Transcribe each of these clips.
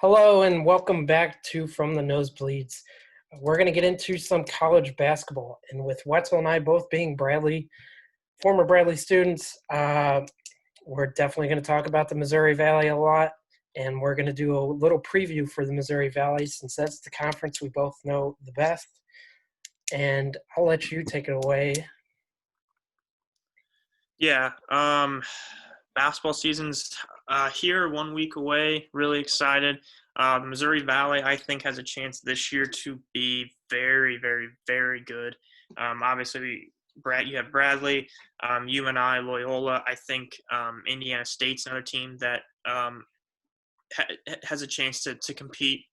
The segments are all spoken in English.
Hello and welcome back to From the Nosebleeds. We're going to get into some college basketball, and with Wetzel and I both being former Bradley students, we're definitely going to talk about the Missouri Valley a lot, and we're going to do a little preview for the Missouri Valley since that's the conference we both know the best. And I'll let you take it away. Yeah, basketball season's here 1 week away. Really excited. The Missouri Valley, I think, has a chance this year to be very, very, very good. Obviously, you have Bradley, UNI, Loyola. I think Indiana State's another team that has a chance to compete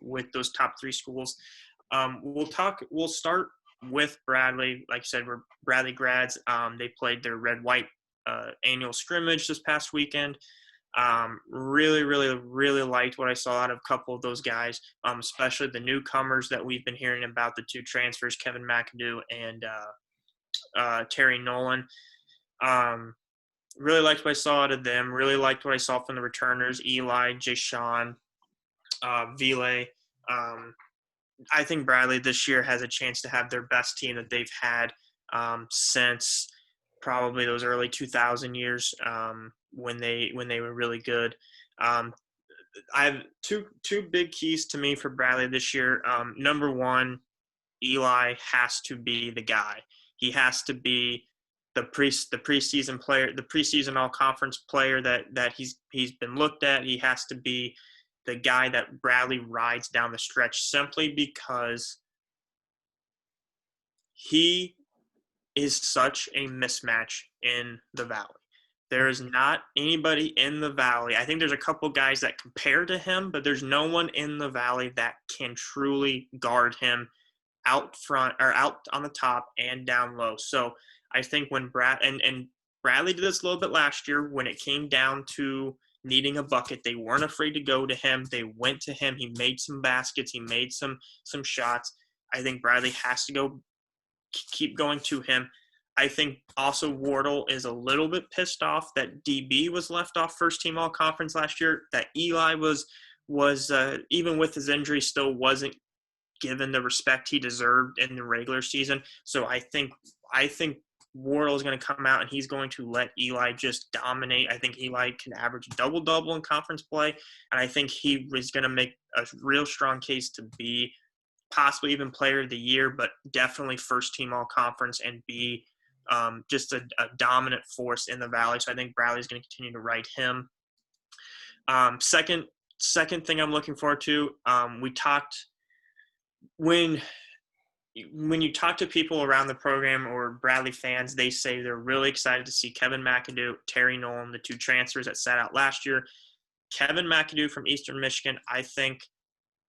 with those top three schools. We'll start with Bradley. Like I said, we're Bradley grads. They played their red-white annual scrimmage this past weekend. Really, really, really liked what I saw out of a couple of those guys, especially the newcomers that we've been hearing about, the two transfers, Kevin McAdoo and Terry Nolan. Really liked what I saw out of them. Really liked what I saw from the returners, Eli, Jashawn, Vile. I think Bradley this year has a chance to have their best team that they've had since probably those early 2000 years when they were really good. I have two big keys to me for Bradley this year. Number one, Eli has to be the guy. He has to be the preseason player, the preseason all conference player that he's been looked at. He has to be the guy that Bradley rides down the stretch simply because he is such a mismatch in the Valley. There is not anybody in the Valley. I think there's a couple guys that compare to him, but there's no one in the Valley that can truly guard him out front or out on the top and down low. So I think when Bradley did this a little bit last year when it came down to needing a bucket, they weren't afraid to go to him. They went to him. He made some baskets. He made some shots. I think Bradley has to keep going to him. I think also Wardle is a little bit pissed off that DB was left off first team all conference last year, that Eli was even with his injury still wasn't given the respect he deserved in the regular season. So I think Wardle is going to come out and he's going to let Eli just dominate. I think Eli can average a double-double in conference play, and I think he is going to make a real strong case to be possibly even player of the year, but definitely first team all conference and be just a dominant force in the Valley. So I think Bradley's going to continue to ride him. Second thing I'm looking forward to, we talked when you talk to people around the program or Bradley fans, they say they're really excited to see Kevin McAdoo, Terry Nolan, the two transfers that sat out last year. Kevin McAdoo from Eastern Michigan, I think,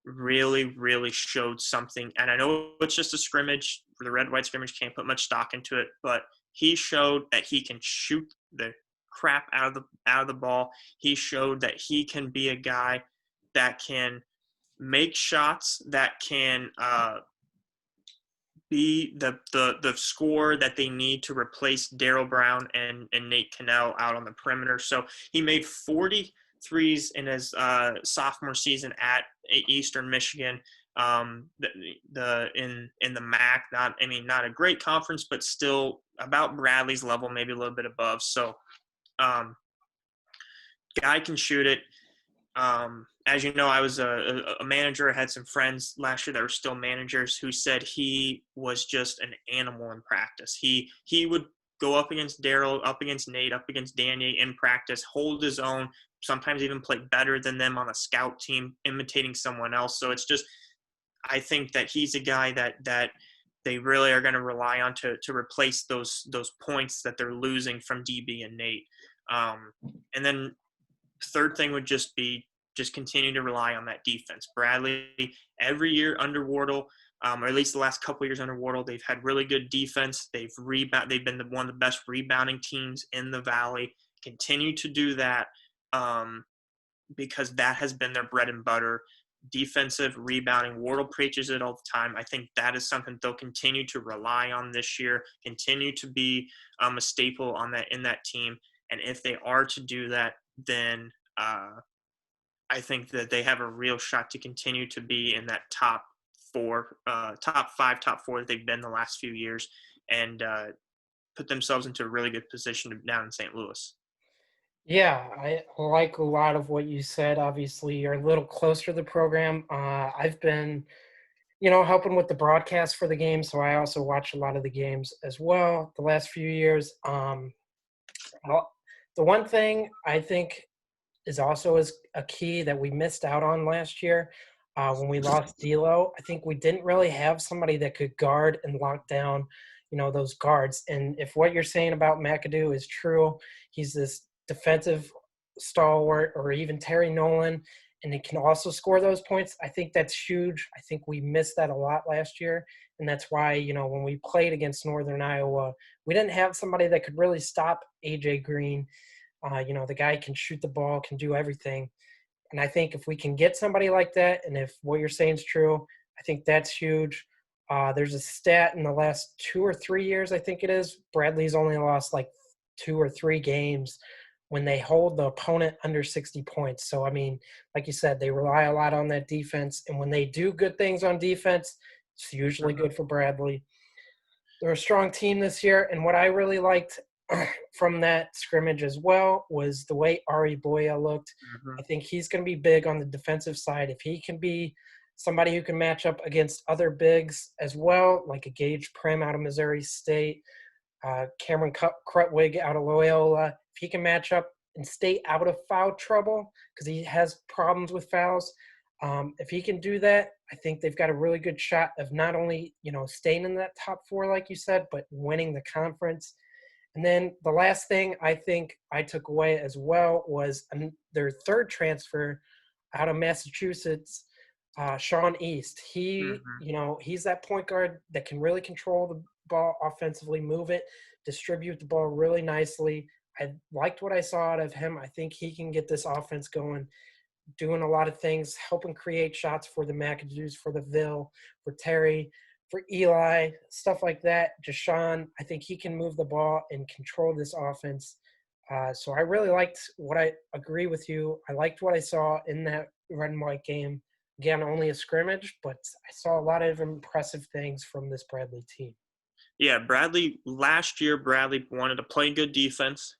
really, really showed something. And I know it's just a scrimmage. The red-white scrimmage, can't put much stock into it, but he showed that he can shoot the crap out of the ball. He showed that he can be a guy that can make shots, that can be the scorer that they need to replace Darryl Brown and Nate Cannell out on the perimeter. So he made 40 threes in his sophomore season at Eastern Michigan. In the MAC, not a great conference, but still about Bradley's level, maybe a little bit above. So, guy can shoot it. As you know, I was a manager. I had some friends last year that were still managers who said he was just an animal in practice. He would go up against Darryl, up against Nate, up against Danny in practice, hold his own, sometimes even play better than them on a scout team, imitating someone else. So it's just, I think that he's a guy that they really are going to rely on to replace those points that they're losing from DB and Nate. And then third thing would just be continue to rely on that defense. Bradley, every year under Wardle, or at least the last couple of years under Wardle, they've had really good defense. They've been one of the best rebounding teams in the Valley. Continue to do that because that has been their bread and butter. Defensive rebounding. Wardle preaches it all the time. I think that is something they'll continue to rely on this year, continue to be a staple in that team. And if they are to do that, then I think that they have a real shot to continue to be in that top four, top five, top four that they've been the last few years, and put themselves into a really good position down in St. Louis. Yeah, I like a lot of what you said. Obviously, you're a little closer to the program. I've been, helping with the broadcast for the game, so I also watch a lot of the games as well the last few years. Well, the one thing I think is also is a key that we missed out on last year when we lost D'Lo. I think we didn't really have somebody that could guard and lock down, those guards. And if what you're saying about McAdoo is true, he's this defensive stalwart, or even Terry Nolan, and he can also score those points. I think that's huge. I think we missed that a lot last year. And that's why, when we played against Northern Iowa, we didn't have somebody that could really stop AJ Green. The guy can shoot the ball, can do everything. And I think if we can get somebody like that, and if what you're saying is true, I think that's huge. There's a stat in the last 2 or 3 years, I think it is, Bradley's only lost like 2 or 3 games when they hold the opponent under 60 points. So, I mean, like you said, they rely a lot on that defense. And when they do good things on defense, it's usually Mhm. good for Bradley. They're a strong team this year, and what I really liked from that scrimmage as well was the way Ari Boya looked. Mhm. I think he's going to be big on the defensive side. If he can be somebody who can match up against other bigs as well, like a Gage Prim out of Missouri State, Cameron Crutwig out of Loyola, if he can match up and stay out of foul trouble because he has problems with fouls, if he can do that, I think they've got a really good shot of not only staying in that top four, like you said, but winning the conference. And then the last thing I think I took away as well was their third transfer out of Massachusetts, Sean East. Mhm. He's that point guard that can really control the ball offensively, move it, distribute the ball really nicely. I liked what I saw out of him. I think he can get this offense going, doing a lot of things, helping create shots for the McAdoos, for the Ville, for Terry, for Eli, stuff like that. Deshaun, I think he can move the ball and control this offense. So I really liked what I agree with you. I liked what I saw in that red and white game. Again, only a scrimmage, but I saw a lot of impressive things from this Bradley team. Yeah, last year, Bradley wanted to play good defense,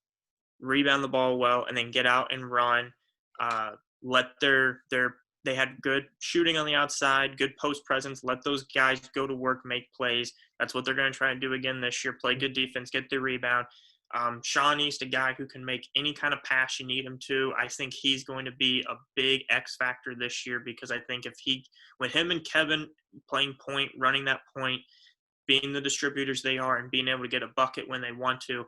rebound the ball well, and then get out and run. Uh, let they had good shooting on the outside, good post presence. Let those guys go to work, make plays. That's what they're going to try and do again this year. Play good defense, get the rebound. Sean East, a guy who can make any kind of pass you need him to. I think he's going to be a big X factor this year because I think with him and Kevin playing point, running that point, being the distributors they are, and being able to get a bucket when they want to,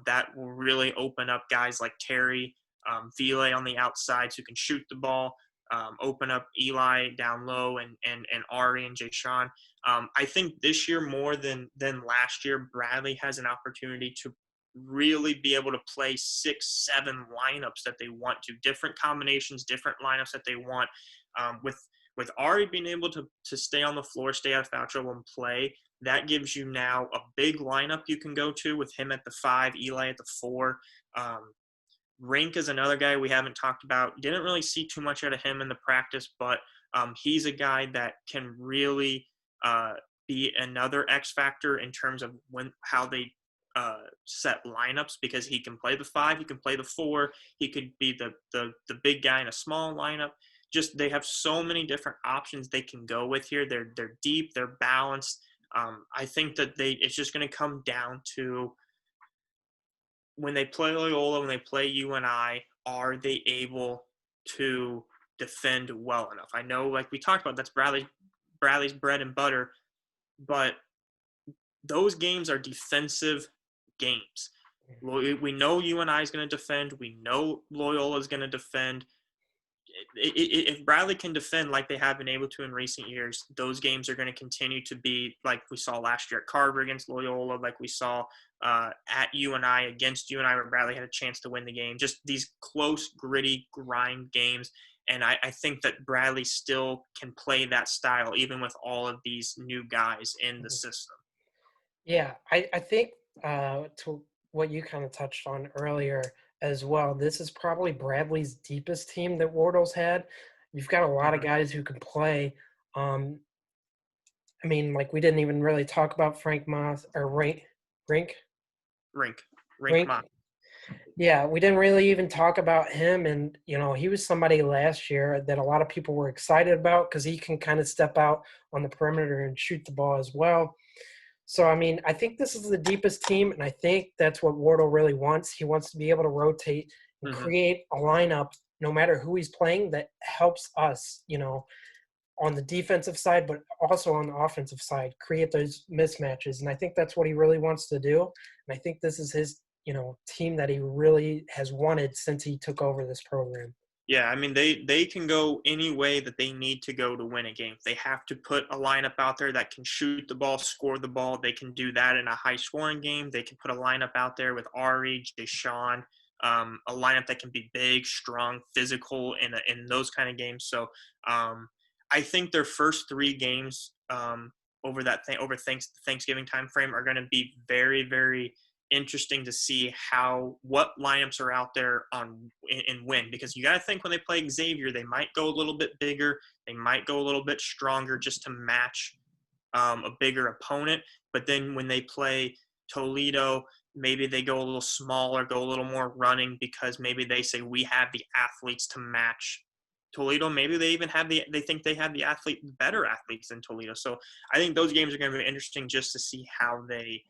that will really open up guys like Terry, Ville on the outsides who can shoot the ball, open up Eli down low, and Ari and Jay Sean. I think this year more than last year, Bradley has an opportunity to really be able to play 6, 7 lineups that they want to, different combinations, different lineups that they want. With Ari being able to stay on the floor, stay out of foul trouble, and play, that gives you now a big lineup you can go to with him at the 5, Eli at the 4. Rink is another guy we haven't talked about. Didn't really see too much out of him in the practice, but he's a guy that can really be another X factor in terms of how they set lineups, because he can play the 5, he can play the 4, he could be the big guy in a small lineup. Just they have so many different options they can go with here. They're deep, they're balanced. I think that it's just going to come down to when they play Loyola, when they play UNI, are they able to defend well enough? I know, like we talked about, that's Bradley's bread and butter, but those games are defensive games. We know UNI is going to defend. We know Loyola is going to defend. If Bradley can defend like they have been able to in recent years, those games are going to continue to be like we saw last year at Carver against Loyola, like we saw at UNI against UNI, where Bradley had a chance to win the game. Just these close, gritty, grind games. And I think that Bradley still can play that style, even with all of these new guys in the system. Yeah, I think to what you kind of touched on earlier, as well. This is probably Bradley's deepest team that Wardle's had. You've got a lot of Mhm. guys who can play. I mean, like we didn't even really talk about Frank Moss or Rink, Rink, Rink Rink. Mock. Yeah, we didn't really even talk about him, and he was somebody last year that a lot of people were excited about because he can kind of step out on the perimeter and shoot the ball as well. So, I mean, I think this is the deepest team, and I think that's what Wardle really wants. He wants to be able to rotate and Hmm. create a lineup, no matter who he's playing, that helps us, on the defensive side, but also on the offensive side, create those mismatches. And I think that's what he really wants to do. And I think this is his, team that he really has wanted since he took over this program. Yeah, I mean they can go any way that they need to go to win a game. If they have to put a lineup out there that can shoot the ball, score the ball, they can do that in a high scoring game. They can put a lineup out there with Ari, Deshaun, a lineup that can be big, strong, physical in those kind of games. So I think their first three games over Thanksgiving time frame are going to be very, very interesting to see what lineups are out there on and when, because you got to think when they play Xavier, they might go a little bit bigger, they might go a little bit stronger just to match a bigger opponent. But then when they play Toledo, maybe they go a little smaller, go a little more running, because maybe they say we have the athletes to match Toledo. Maybe they think they have better athletes than Toledo. So I think those games are going to be interesting just to see how they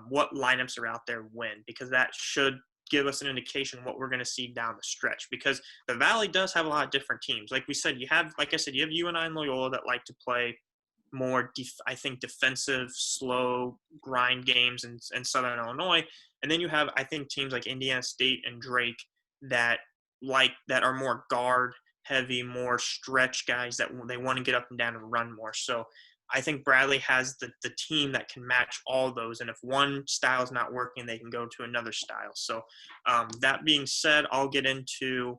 what lineups are out there when, because that should give us an indication what we're going to see down the stretch, because the Valley does have a lot of different teams. Like I said, you have UNI and Loyola that like to play more, I think, defensive, slow grind games in Southern Illinois. And then you have, I think, teams like Indiana State and Drake that are more guard heavy, more stretch guys that they want to get up and down and run more. So I think Bradley has the team that can match all those. And if one style is not working, they can go to another style. So that being said, I'll get into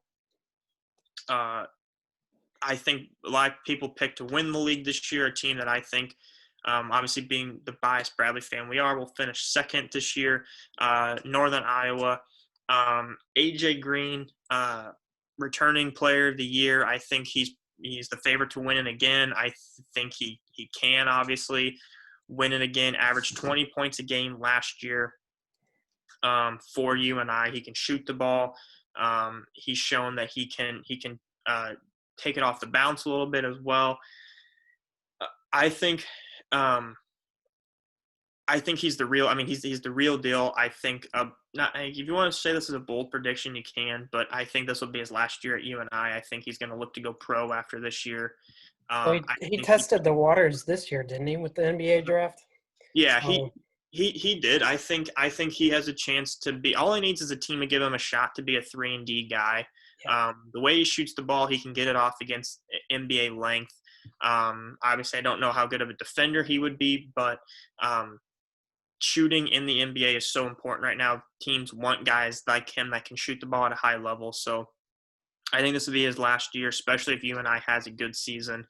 I think a lot of people picked to win the league this year, a team that I think, obviously being the biased Bradley fan we are, will finish second this year, Northern Iowa. AJ Green, returning player of the year. I think he's the favorite to win it again. I think he can obviously win it again. Averaged 20 points a game last year for UNI. He can shoot the ball. He's shown that he can take it off the bounce a little bit as well. I think he's the real. I mean, he's the real deal. I think not if you want to say this is a bold prediction, you can, but I think this will be his last year at UNI. I think he's going to look to go pro after this year. Well, I he think tested the waters this year, didn't he, with the NBA draft? yeah, So, he did. I think he has a chance to be. All he needs is a team to give him a shot to be a 3-and-D guy. yeah. The way he shoots the ball, he can get it off against NBA length. Obviously, I don't know how good of a defender he would be, but shooting in the NBA is so important right now. Teams want guys like him that can shoot the ball at a high level. So I think this will be his last year, especially if UNI has a good season.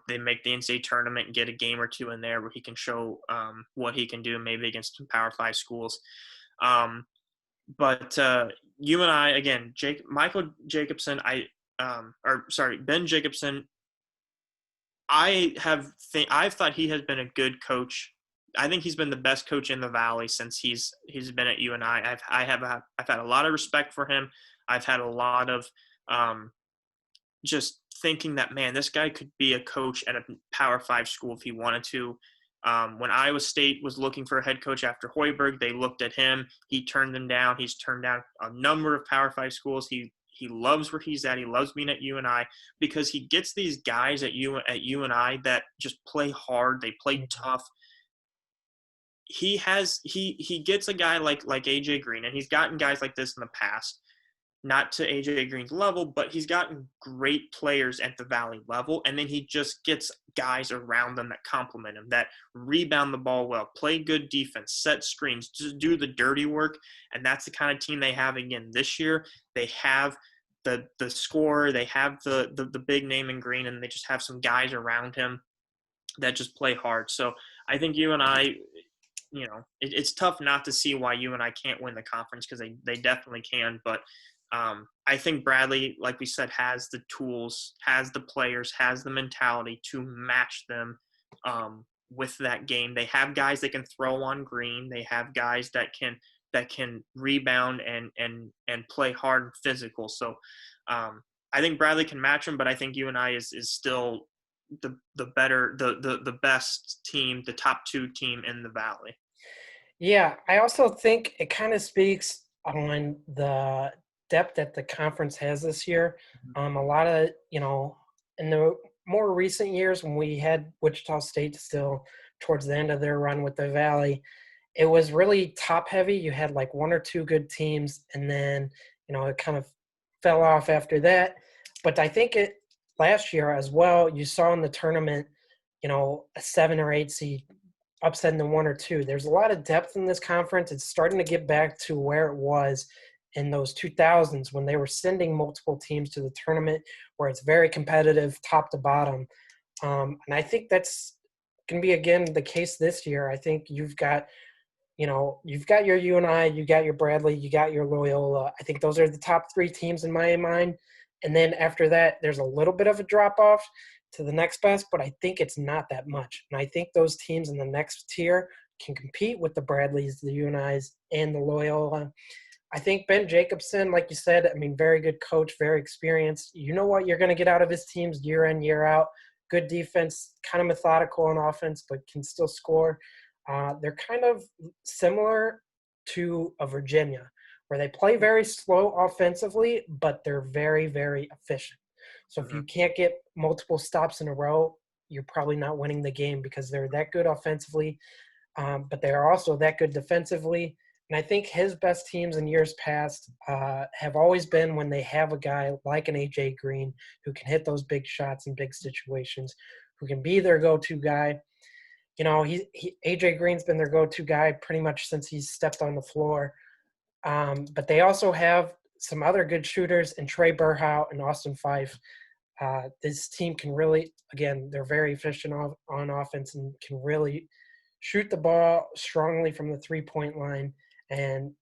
They make the NCAA tournament and get a game or two in there where he can show what he can do, maybe against some Power 5 schools. But UNI, again, Ben Jacobson, I've thought he has been a good coach. I think he's been the best coach in the Valley since he's been at UNI. I've had a lot of respect for him. I've had a lot of just thinking that, man, this guy could be a coach at a Power 5 school if he wanted to. When Iowa State was looking for a head coach after Hoiberg, they looked at him. He turned them down. He's turned down a number of Power 5 schools. He loves where he's at. He loves being at UNI because he gets these guys at UNI that just play hard. They play tough. He gets a guy like AJ Green, and he's gotten guys like this in the past. Not to AJ Green's level, but he's gotten great players at the Valley level, and then he just gets guys around them that complement him, that rebound the ball well, play good defense, set screens, just do the dirty work, and that's the kind of team they have again this year. They have the scorer, they have the big name in Green, and they just have some guys around him that just play hard. So I think UNI it's tough not to see why UNI can't win the conference, because they definitely can. But I think Bradley, like we said, has the tools, has the players, has the mentality to match them with that game. They have guys that can throw on green. They have guys that can rebound and play hard and physical. So I think Bradley can match them, but I think UNI is still the best team, the top 2 team in the Valley. Yeah, I also think it kind of speaks on the depth that the conference has this year. A lot of, in the more recent years when we had Wichita State still towards the end of their run with the Valley, it was really top heavy. You had like one or two good teams, and then, it kind of fell off after that. But I think last year as well, you saw in the tournament, a 7 or 8 seed upsetting the 1 or 2. There's a lot of depth in this conference. It's starting to get back to where it was in those 2000s when they were sending multiple teams to the tournament, where it's very competitive top to bottom. And I think that's going to be, again, the case this year. I think you've got your UNI, you got your Bradley, you got your Loyola. I think those are the top 3 teams in my mind. And then after that, there's a little bit of a drop-off to the next best, but I think it's not that much. And I think those teams in the next tier can compete with the Bradleys, the UNIs, and the Loyola. I think Ben Jacobson, like you said, very good coach, very experienced. You know what you're going to get out of his teams year in, year out. Good defense, kind of methodical on offense, but can still score. They're kind of similar to a Virginia, where they play very slow offensively, but they're very, very efficient. So if you can't get multiple stops in a row, you're probably not winning the game, because they're that good offensively, but they are also that good defensively. And I think his best teams in years past have always been when they have a guy like an A.J. Green who can hit those big shots in big situations, who can be their go-to guy. A.J. Green's been their go-to guy pretty much since he's stepped on the floor. But they also have some other good shooters in Trey Burhout and Austin Fife. This team can really, again, they're very efficient on offense and can really shoot the ball strongly from the three-point line. And,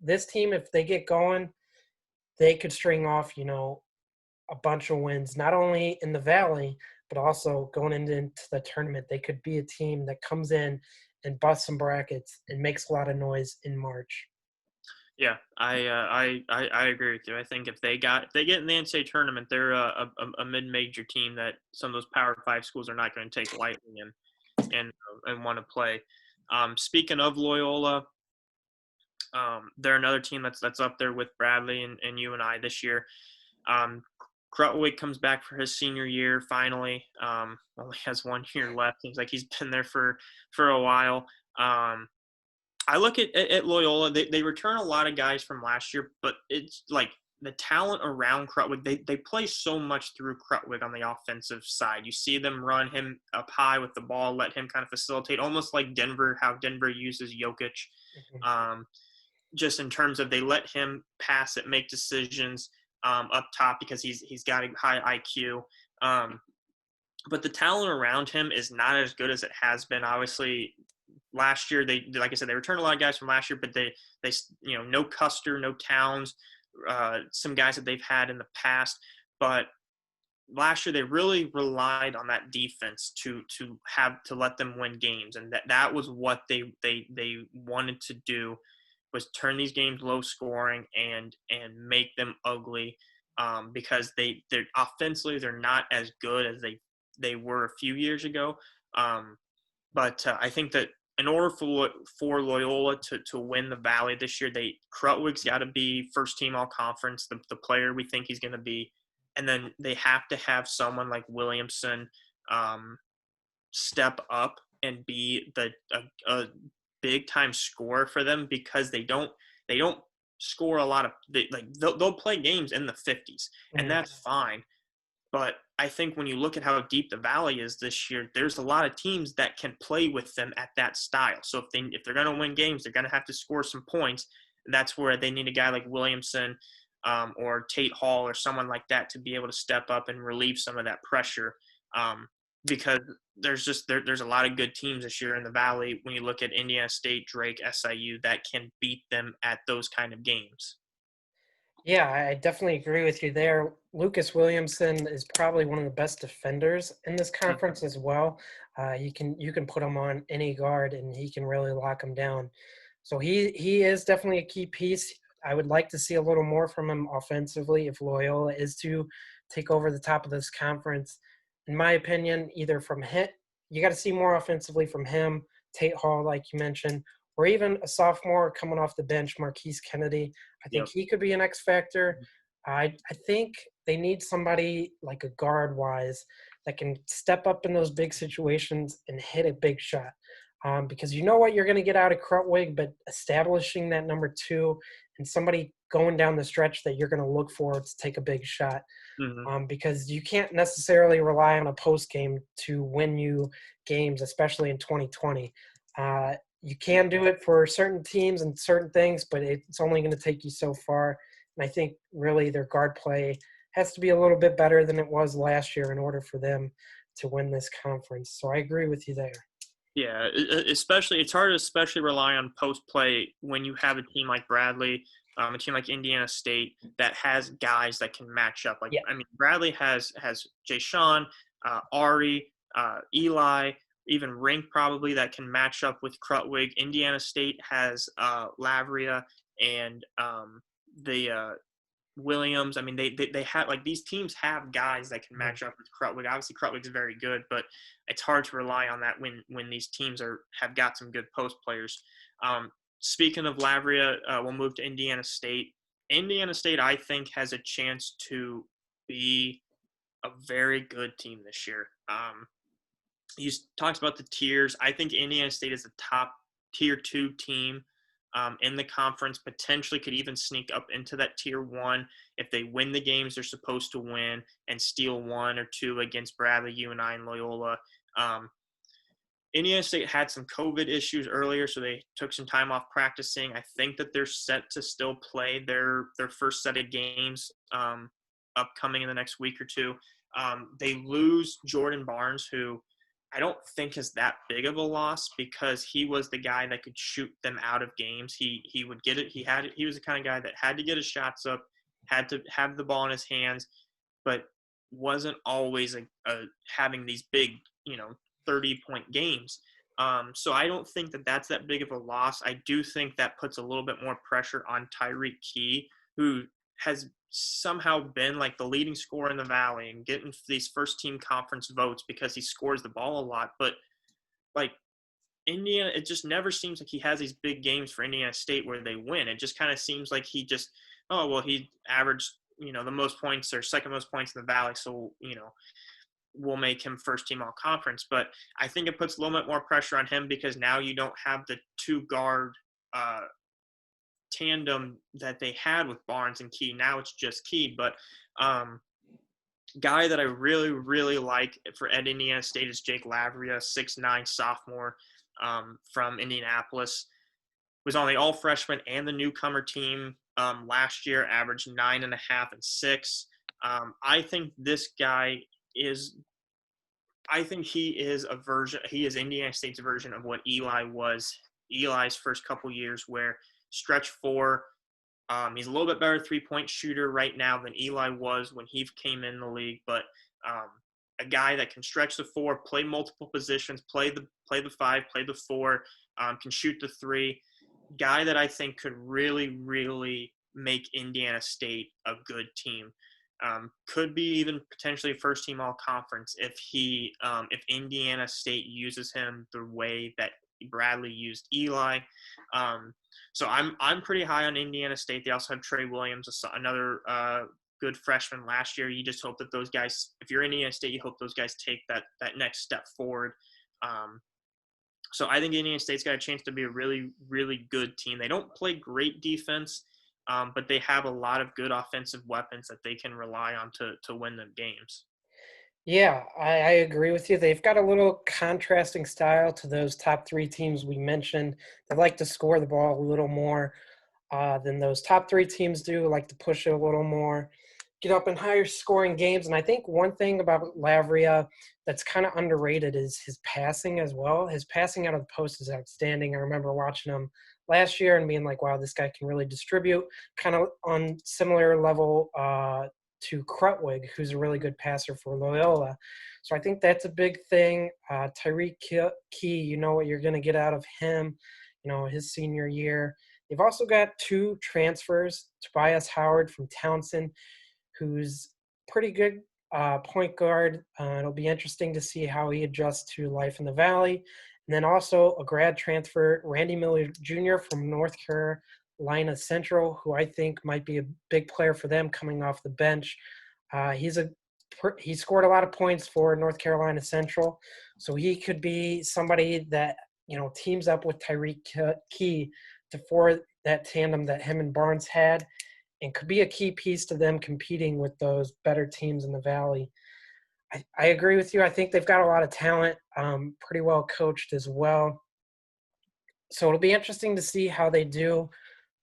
this team, if they get going, they could string off, a bunch of wins, not only in the Valley, but also going into the tournament. They could be a team that comes in and busts some brackets and makes a lot of noise in March. Yeah, I agree with you. I think if they get in the NCAA tournament, they're a mid-major team that some of those Power 5 schools are not going to take lightly and want to play. Speaking of Loyola, they're another team that's up there with Bradley and UNI this year. Krutwig comes back for his senior year finally. Only has 1 year left. Seems like he's been there for a while. I look at Loyola. They return a lot of guys from last year, but it's like the talent around Krutwig. They play so much through Krutwig on the offensive side. You see them run him up high with the ball, let him kind of facilitate, almost like Denver, how Denver uses Jokic. Mm-hmm. Just in terms of they let him pass it, make decisions up top because he's got a high IQ. But the talent around him is not as good as it has been. Obviously, last year like I said, they returned a lot of guys from last year, but they no Custer, no Towns, some guys that they've had in the past. But last year they really relied on that defense to let them win games, and that was what they wanted to do, was turn these games low scoring and make them ugly, because they're offensively they're not as good as they were a few years ago. But I think that in order for Loyola to win the Valley this year, Krutwig's got to be first team all conference, the player we think he's going to be, and then they have to have someone like Williamson step up and be a big time scorer for them, because they don't score a lot of they'll play games in the 50s, and that's fine. But I think when you look at how deep the Valley is this year, there's a lot of teams that can play with them at that style. So if they're going to win games, they're going to have to score some points. And that's where they need a guy like Williamson or Tate Hall or someone like that to be able to step up and relieve some of that pressure. because there's a lot of good teams this year in the Valley. When you look at Indiana State, Drake, SIU, that can beat them at those kind of games. Yeah, I definitely agree with you there. Lucas Williamson is probably one of the best defenders in this conference as well. You can put him on any guard and he can really lock him down. So he is definitely a key piece. I would like to see a little more from him offensively if Loyola is to take over the top of this conference. In my opinion, either from him, you got to see more offensively from him, Tate Hall, like you mentioned, or even a sophomore coming off the bench, Marquise Kennedy. I think Yep. he could be an X factor. I think they need somebody like a guard wise that can step up in those big situations and hit a big shot. Because you know what you're going to get out of Krutwig, but establishing that number two and somebody going down the stretch that you're going to look for to take a big shot. Mm-hmm. Because you can't necessarily rely on a post game to win you games, especially in 2020. You can do it for certain teams and certain things, but it's only going to take you so far. And I think really their guard play has to be a little bit better than it was last year in order for them to win this conference. So I agree with you there. Yeah, especially it's hard to especially rely on post play when you have a team like Bradley, a team like Indiana State that has guys that can match up. Like Yeah. I mean, Bradley has Jay Sean, Ari, Eli, even Rink probably that can match up with Krutwig. Indiana State has Lavria and the Williams. I mean, they have like these teams have guys that can match up with Krutwig. Obviously, Krutwig's very good, but it's hard to rely on that when these teams have got some good post players. Speaking of Lavria, we'll move to Indiana State. Indiana State, I think, has a chance to be a very good team this year. You talked about the tiers. I think Indiana State is a top tier 2 team in the conference, potentially could even sneak up into that tier 1 if they win the games they're supposed to win and steal 1 or 2 against Bradley, UNI, and Loyola. Indiana State had some COVID issues earlier, so they took some time off practicing. I think that they're set to still play their first set of games upcoming in the next week or two. They lose Jordan Barnes, who I don't think is that big of a loss because he was the guy that could shoot them out of games. He would get it. He was the kind of guy that had to get his shots up, had to have the ball in his hands, but wasn't always having these big, 30-point games. So I don't think that that's that big of a loss. I do think that puts a little bit more pressure on Tyreek Key, who has somehow been like the leading scorer in the Valley and getting these first team conference votes because he scores the ball a lot. But like Indiana, it just never seems like he has these big games for Indiana State where they win. It just kind of seems like he averaged, the most points or second most points in the Valley. So, we'll make him first team all conference. But I think it puts a little bit more pressure on him because now you don't have the two guard tandem that they had with Barnes and Key. Now it's just Key. But guy that I really, really like for at Indiana State is Jake Lavria, 6'9" sophomore from Indianapolis. Was on the all freshman and the newcomer team last year, averaged 9.5 and 6. I think this guy he is Indiana State's version of what Eli was Eli's first couple years, where stretch 4, he's a little bit better 3-point shooter right now than Eli was when he came in the league, but a guy that can stretch the 4, play multiple positions, play the 5, play the 4, can shoot the 3. Guy that I think could really, really make Indiana State a good team. Could be even potentially first team all conference if Indiana State uses him the way that Bradley used Eli. So I'm pretty high on Indiana State. They also have Trey Williams, another good freshman last year. You just hope that those guys, if you're Indiana State, you hope those guys take that next step forward. So I think Indiana State's got a chance to be a really, really good team. They don't play great defense, but they have a lot of good offensive weapons that they can rely on to win them games. Yeah, I agree with you. They've got a little contrasting style to those top 3 teams we mentioned. They like to score the ball a little more than those top 3 teams do, like to push it a little more. get up in higher scoring games. And I think one thing about Lavria that's kind of underrated is his passing as well. His passing out of the post is outstanding. I remember watching him last year and being like, wow, this guy can really distribute, kind of on similar level to Krutwig, who's a really good passer for Loyola. So I think that's a big thing. Tyreek Key, you know what you're going to get out of him, you know, his senior year. They've also got two transfers, Tobias Howard from Townsend, who's pretty good point guard. It'll be interesting to see how he adjusts to life in the Valley. And then also a grad transfer, Randy Miller Jr. from North Carolina Central, who I think might be a big player for them coming off the bench. He scored a lot of points for North Carolina Central, so he could be somebody that, you know, teams up with Tyreek Key to for that tandem that him and Barnes had, and could be a key piece to them competing with those better teams in the Valley. I agree with you. I think they've got a lot of talent, pretty well coached as well. So it'll be interesting to see how they do.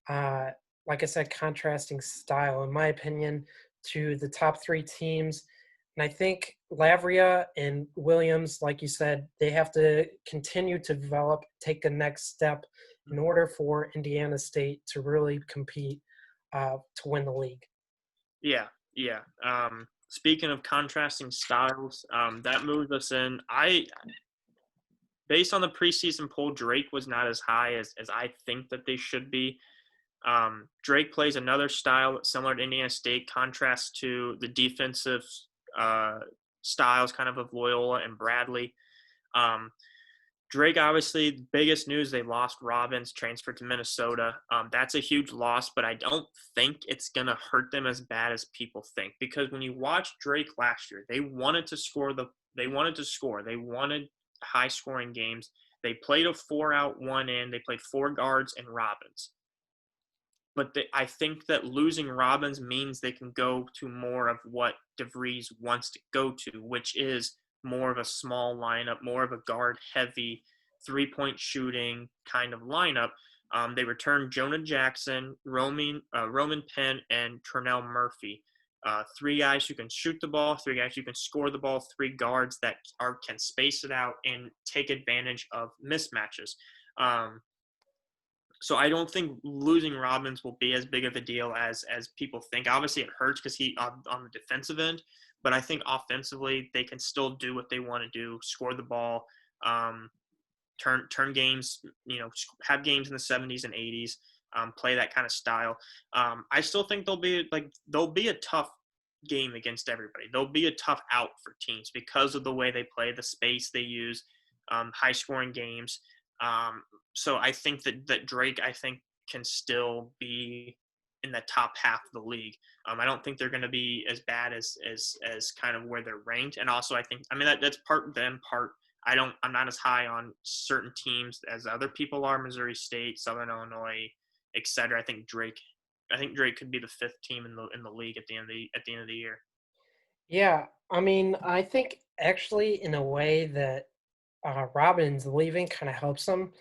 Like I said, contrasting style, in my opinion, to the top three teams. And I think Lavria and Williams, like you said, they have to continue to develop, take the next step in order for Indiana State to really compete to win the league. Yeah, yeah. Speaking of contrasting styles, that moves us in. Based on the preseason poll, Drake was not as high as I think that they should be. Drake plays another style similar to Indiana State, contrasts to the defensive styles kind of Loyola and Bradley. Drake, obviously, biggest news, they lost Robbins, transferred to Minnesota. That's a huge loss, but I don't think it's going to hurt them as bad as people think. Because when you watch Drake last year, they wanted to score. They wanted high-scoring games. They played a 4-out, 1-in. They played 4 guards and Robbins. But I think that losing Robbins means they can go to more of what DeVries wants to go to, which is more of a small lineup, more of a guard-heavy, three-point shooting kind of lineup. They returned Jonah Jackson, Roman Penn, and Ternell Murphy. 3 guys who can shoot the ball, 3 guys who can score the ball, 3 guards that can space it out and take advantage of mismatches. So I don't think losing Robbins will be as big of a deal as people think. Obviously, it hurts because he on the defensive end, but I think offensively they can still do what they want to do: score the ball, turn games, have games in the 70s and 80s, play that kind of style. I still think they'll be a tough game against everybody. They'll be a tough out for teams because of the way they play, the space they use, high scoring games. So I think that Drake, can still be in the top half of the league. I don't think they're going to be as bad as kind of where they're ranked. And also, that's part them, part I'm not as high on certain teams as other people are. Missouri State, Southern Illinois, etc. I think Drake could be the 5th team in the league at the end of the year. Yeah, I think actually in a way that Robbins leaving kind of helps them.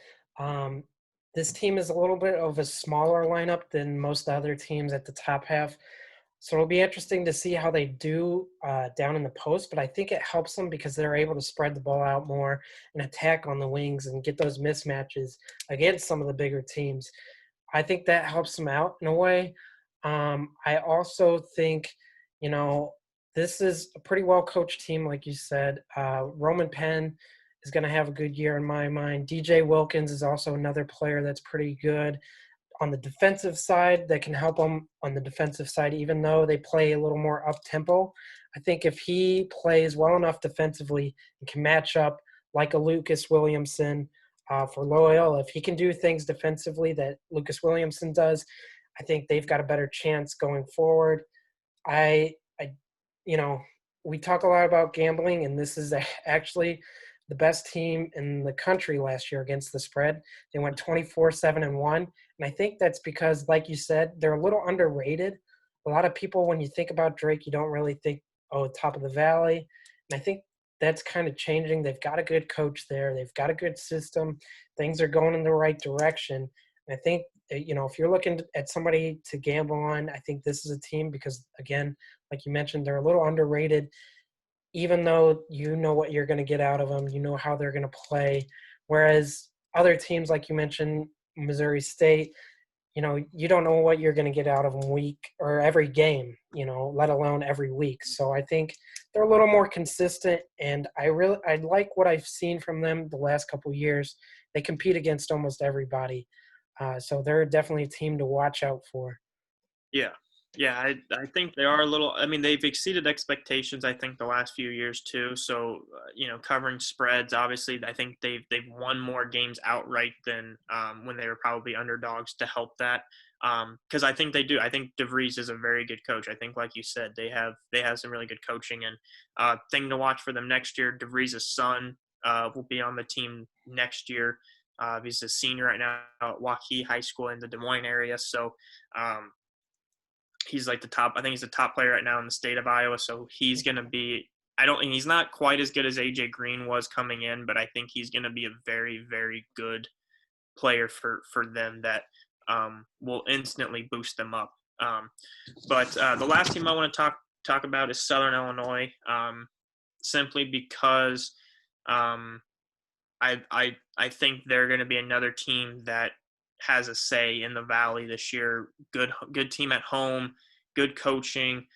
This team is a little bit of a smaller lineup than most other teams at the top half. So it'll be interesting to see how they do down in the post, but I think it helps them because they're able to spread the ball out more and attack on the wings and get those mismatches against some of the bigger teams. I think that helps them out in a way. I also think, this is a pretty well-coached team, like you said. Roman Penn is going to have a good year in my mind. DJ Wilkins is also another player that's pretty good on the defensive side that can help them on the defensive side, even though they play a little more up-tempo. I think if he plays well enough defensively and can match up like a Lucas Williamson for Loyola, if he can do things defensively that Lucas Williamson does, I think they've got a better chance going forward. We talk a lot about gambling, and this is actually the best team in the country last year against the spread. They went 24-7-1, and I think that's because, like you said, they're a little underrated. A lot of people, when you think about Drake, you don't really think, top of the valley. And I think that's kind of changing. They've got a good coach there. They've got a good system. Things are going in the right direction. And I think, if you're looking at somebody to gamble on, I think this is a team because, again, like you mentioned, they're a little underrated. Even though you know what you're going to get out of them, you know how they're going to play. Whereas other teams, like you mentioned, Missouri State, you don't know what you're going to get out of them week or every game, let alone every week. So I think they're a little more consistent, and I like what I've seen from them the last couple of years. They compete against almost everybody, so they're definitely a team to watch out for. Yeah. Yeah, I think they are a little. I mean, they've exceeded expectations. I think the last few years too. So, covering spreads. Obviously, I think they've won more games outright than when they were probably underdogs to help that. Because I think they do. I think DeVries is a very good coach. I think, like you said, they have some really good coaching, and thing to watch for them next year. DeVries' son will be on the team next year. He's a senior right now at Waukee High School in the Des Moines area. So. He's like I think he's the top player right now in the state of Iowa. So he's going to be, he's not quite as good as AJ Green was coming in, but I think he's going to be a very, very good player for them that will instantly boost them up. But the last team I want to talk about is Southern Illinois, simply because I think they're going to be another team that has a say in the Valley this year. Good team at home, good coaching,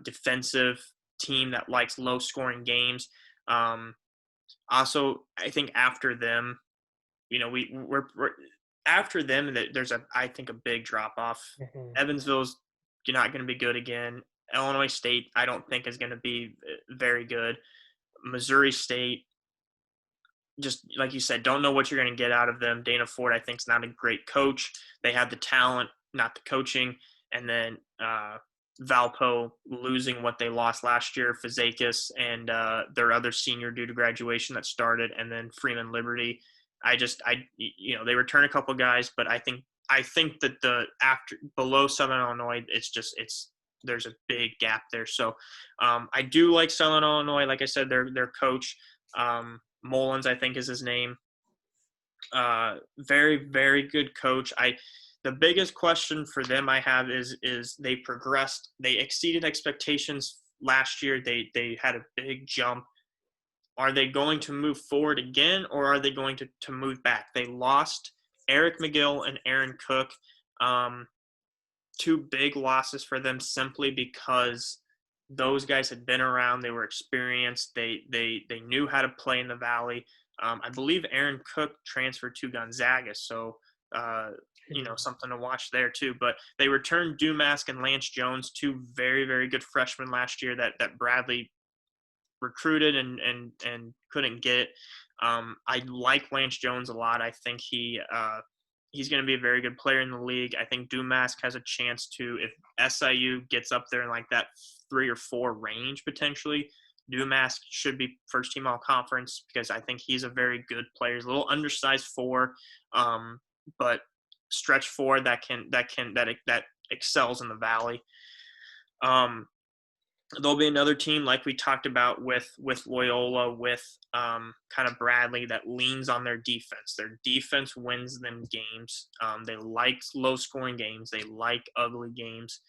defensive team that likes low scoring games. Also, I think after them, we're after them. There's I think a big drop off. Mhm. Evansville's not going to be good again. Illinois State, I don't think is going to be very good. Missouri State, just like you said, don't know what you're going to get out of them. Dana Ford, I think, is not a great coach. They have the talent, not the coaching. And then Valpo losing what they lost last year, Fazakis and their other senior due to graduation that started, and then Freeman Liberty. They return a couple guys, but I think that below Southern Illinois, there's a big gap there. So I do like Southern Illinois. Like I said, their coach. Mullins, I think is his name. Very, very good coach. The biggest question for them I have is they progressed. They exceeded expectations last year. They had a big jump. Are they going to move forward again, or are they going to move back? They lost Eric McGill and Aaron Cook. Two big losses for them simply because those guys had been around. They were experienced. They knew how to play in the Valley. I believe Aaron Cook transferred to Gonzaga, so something to watch there too. But they returned Dumask and Lance Jones, two very, very good freshmen last year that Bradley recruited and couldn't get. I like Lance Jones a lot. I think he's going to be a very good player in the league. I think Dumask has a chance to, if SIU gets up there in like that 3 or 4 range potentially, Dumask should be first team all conference because I think he's a very good player. He's a little undersized 4, but stretch 4 that excels in the Valley. There'll be another team like we talked about with Loyola, with kind of Bradley, that leans on their defense. Their defense wins them games. They like low-scoring games. They like ugly games.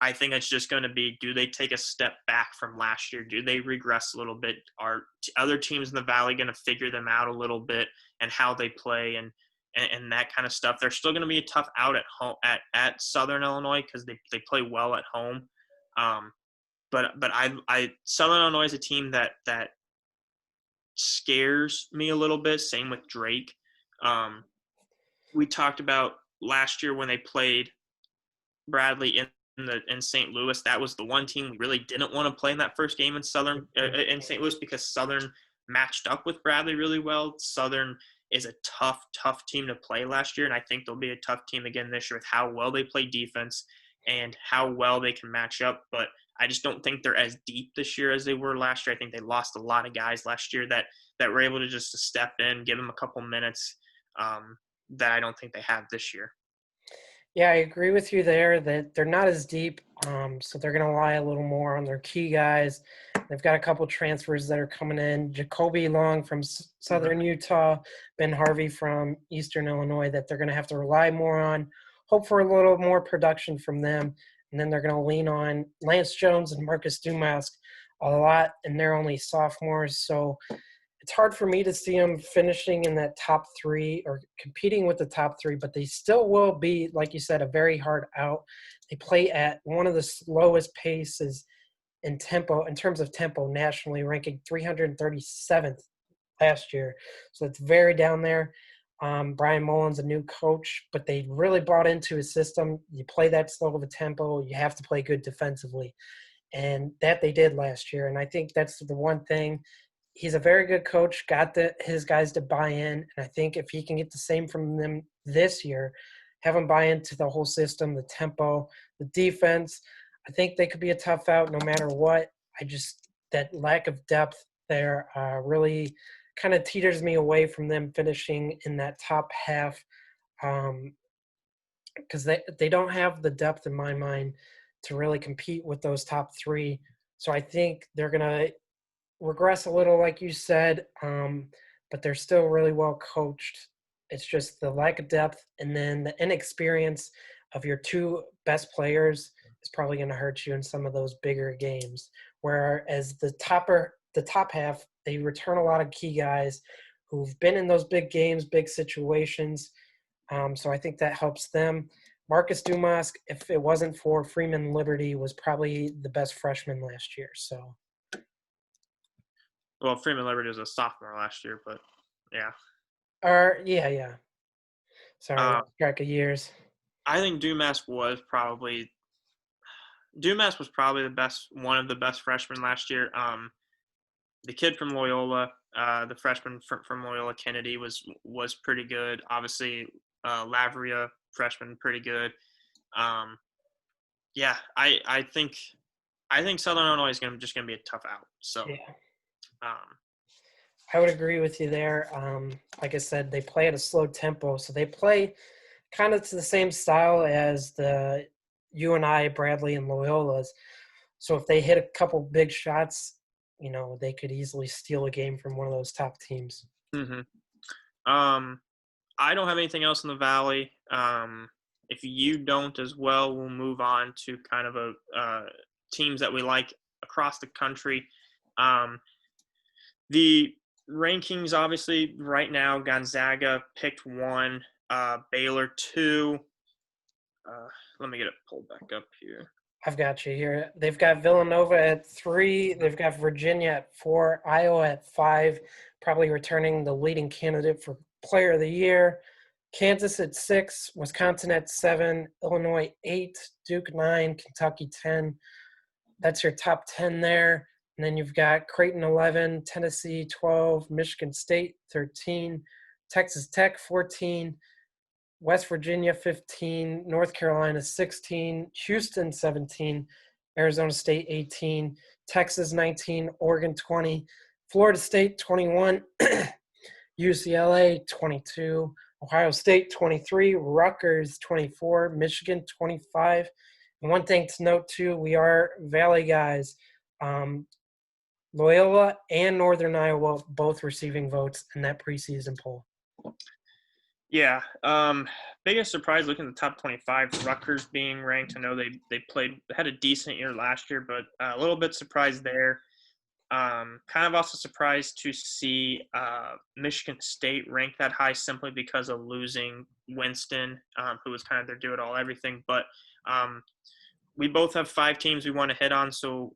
I think it's just going to be, do they take a step back from last year? Do they regress a little bit? Are other teams in the Valley going to figure them out a little bit and how they play and that kind of stuff? They're still going to be a tough out at home at Southern Illinois because they play well at home. But Southern Illinois is a team that scares me a little bit. Same with Drake. We talked about last year when they played Bradley in St. Louis. That was the one team we really didn't want to play in that first game in St. Louis because Southern matched up with Bradley really well. Southern is a tough team to play last year, and I think they'll be a tough team again this year with how well they play defense and how well they can match up. But I just don't think they're as deep this year as they were last year. I think they lost a lot of guys last year that were able to just to step in, give them a couple minutes that I don't think they have this year. Yeah, I agree with you there that they're not as deep, so they're going to rely a little more on their key guys. They've got a couple transfers that are coming in. Jacoby Long from Mhm. Southern Utah, Ben Harvey from Eastern Illinois that they're going to have to rely more on. Hope for a little more production from them. And then they're going to lean on Lance Jones and Marcus Dumask a lot, and they're only sophomores. So it's hard for me to see them finishing in that top three or competing with the top three, but they still will be, like you said, a very hard out. They play at one of the slowest paces in tempo, in terms of tempo nationally, ranking 337th last year. So it's very down there. Brian Mullen's a new coach, but they really bought into his system. You play that slow of a tempo, you have to play good defensively. And that they did last year. And I think that's the one thing. He's a very good coach, got his guys to buy in. And I think if he can get the same from them this year, have them buy into the whole system, the tempo, the defense, I think they could be a tough out no matter what. That lack of depth there really kind of teeters me away from them finishing in that top half, because they don't have the depth in my mind to really compete with those top three. So I think they're going to regress a little, like you said, but they're still really well coached. It's just the lack of depth and then the inexperience of your two best players is probably going to hurt you in some of those bigger games. Whereas the top half, they return a lot of key guys who've been in those big games, big situations. So I think that helps them. Marcus Dumas, if it wasn't for Freeman Liberty, was probably the best freshman last year. So Well, Freeman Liberty was a sophomore last year, but yeah. Or yeah. Sorry, Uh, lost track of years. I think Dumas was probably one of the best freshmen last year. The kid from Loyola, the freshman from Loyola, Kennedy was pretty good. Obviously, Lavria, freshman, pretty good. Um, yeah, I think Southern Illinois is just gonna be a tough out. So, Yeah, um, I would agree with you there. Like I said, they play at a slow tempo, so they play kind of to the same style as the UNI, Bradley, and Loyola's. So if they hit a couple big shots, they could easily steal a game from one of those top teams. hmm um, I don't have anything else in the Valley. If you don't as well, we'll move on to kind of teams that we like across the country. Um, the rankings, obviously, right now, Gonzaga picked 1, Baylor 2. Let me get it pulled back up here. I've got you here. They've got Villanova at 3. They've got Virginia at 4. Iowa at 5, probably returning the leading candidate for Player of the Year. Kansas at 6. Wisconsin at 7. Illinois 8. Duke 9. Kentucky 10. That's your top 10 there. And then you've got Creighton 11. Tennessee 12. Michigan State 13. Texas Tech 14. West Virginia 15, North Carolina 16, Houston 17, Arizona State 18, Texas 19, Oregon 20, Florida State 21, UCLA 22, Ohio State 23, Rutgers 24, Michigan 25. And one thing to note too, we are Valley guys. Um, Loyola and Northern Iowa both receiving votes in that preseason poll. Yeah. Biggest surprise looking at the top 25, Rutgers being ranked. I know they had a decent year last year, but a little bit surprised there. Kind of also surprised to see Michigan State ranked that high simply because of losing Winston, who was kind of their do-it-all everything. But we both have 5 teams we want to hit on, so